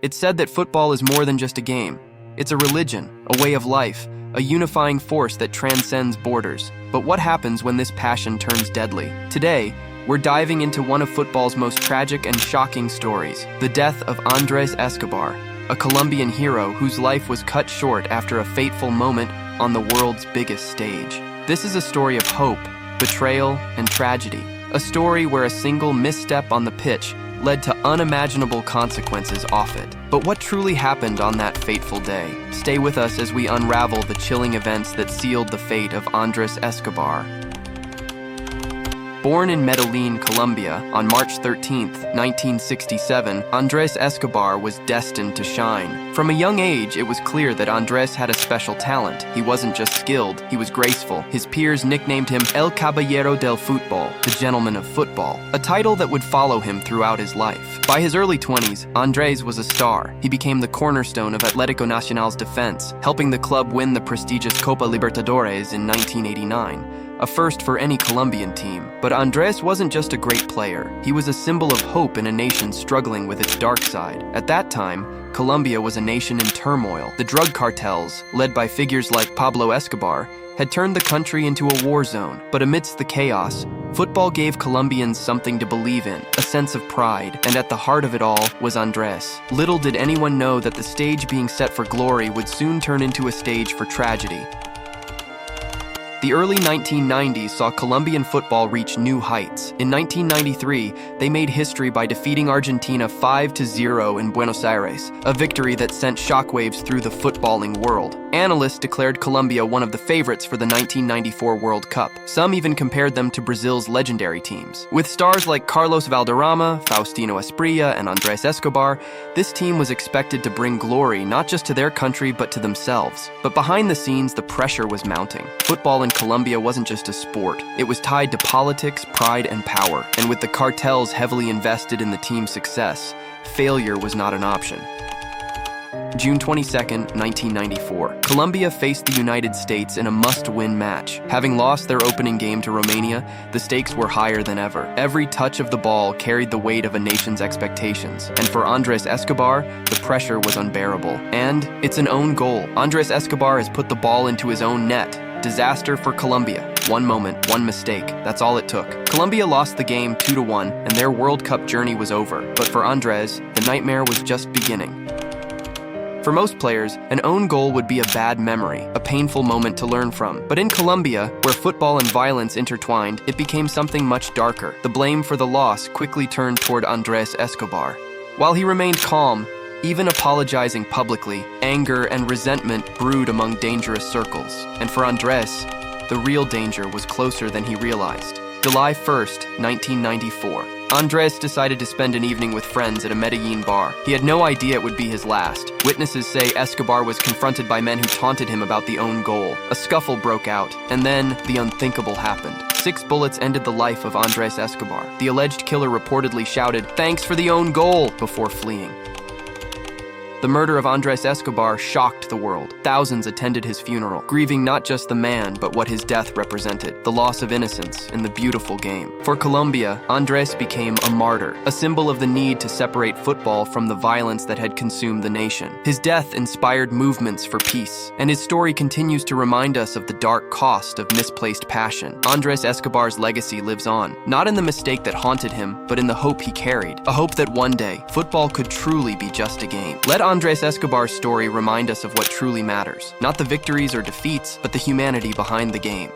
It's said that football is more than just a game. It's a religion, a way of life, a unifying force that transcends borders. But what happens when this passion turns deadly? Today, we're diving into one of football's most tragic and shocking stories, the death of Andrés Escobar, a Colombian hero whose life was cut short after a fateful moment on the world's biggest stage. This is a story of hope, betrayal, and tragedy. A story where a single misstep on the pitch led to unimaginable consequences off it. But what truly happened on that fateful day? Stay with us as we unravel the chilling events that sealed the fate of Andrés Escobar. Born in Medellín, Colombia, on March 13, 1967, Andrés Escobar was destined to shine. From a young age, it was clear that Andrés had a special talent. He wasn't just skilled, he was graceful. His peers nicknamed him El Caballero del Fútbol, the gentleman of football, a title that would follow him throughout his life. By his early 20s, Andrés was a star. He became the cornerstone of Atlético Nacional's defense, helping the club win the prestigious Copa Libertadores in 1989. A first for any Colombian team. But Andrés wasn't just a great player. He was a symbol of hope in a nation struggling with its dark side. At that time, Colombia was a nation in turmoil. The drug cartels, led by figures like Pablo Escobar, had turned the country into a war zone. But amidst the chaos, football gave Colombians something to believe in, a sense of pride, and at the heart of it all was Andrés. Little did anyone know that the stage being set for glory would soon turn into a stage for tragedy. The early 1990s saw Colombian football reach new heights. In 1993, they made history by defeating Argentina 5-0 in Buenos Aires, a victory that sent shockwaves through the footballing world. Analysts declared Colombia one of the favorites for the 1994 World Cup. Some even compared them to Brazil's legendary teams. With stars like Carlos Valderrama, Faustino Asprilla, and Andrés Escobar, this team was expected to bring glory not just to their country but to themselves. But behind the scenes, the pressure was mounting. Football in Colombia wasn't just a sport. It was tied to politics, pride, and power. And with the cartels heavily invested in the team's success, failure was not an option. June 22, 1994. Colombia faced the United States in a must-win match. Having lost their opening game to Romania, the stakes were higher than ever. Every touch of the ball carried the weight of a nation's expectations. And for Andrés Escobar, the pressure was unbearable. And it's an own goal. Andrés Escobar has put the ball into his own net. Disaster for Colombia. One moment, one mistake. That's all it took. Colombia lost the game 2-1, and their World Cup journey was over. But for Andrés, the nightmare was just beginning. For most players, an own goal would be a bad memory, a painful moment to learn from. But in Colombia, where football and violence intertwined, it became something much darker. The blame for the loss quickly turned toward Andrés Escobar. While he remained calm, even apologizing publicly, anger and resentment brewed among dangerous circles. And for Andrés, the real danger was closer than he realized. July 1st, 1994. Andrés decided to spend an evening with friends at a Medellín bar. He had no idea it would be his last. Witnesses say Escobar was confronted by men who taunted him about the own goal. A scuffle broke out, and then the unthinkable happened. 6 bullets ended the life of Andrés Escobar. The alleged killer reportedly shouted, "Thanks for the own goal," before fleeing. The murder of Andrés Escobar shocked the world. Thousands attended his funeral, grieving not just the man, but what his death represented, the loss of innocence in the beautiful game. For Colombia, Andrés became a martyr, a symbol of the need to separate football from the violence that had consumed the nation. His death inspired movements for peace, and his story continues to remind us of the dark cost of misplaced passion. Andrés Escobar's legacy lives on, not in the mistake that haunted him, but in the hope he carried, a hope that one day, football could truly be just a game. Let Andrés Escobar's story remind us of what truly matters, not the victories or defeats, but the humanity behind the game.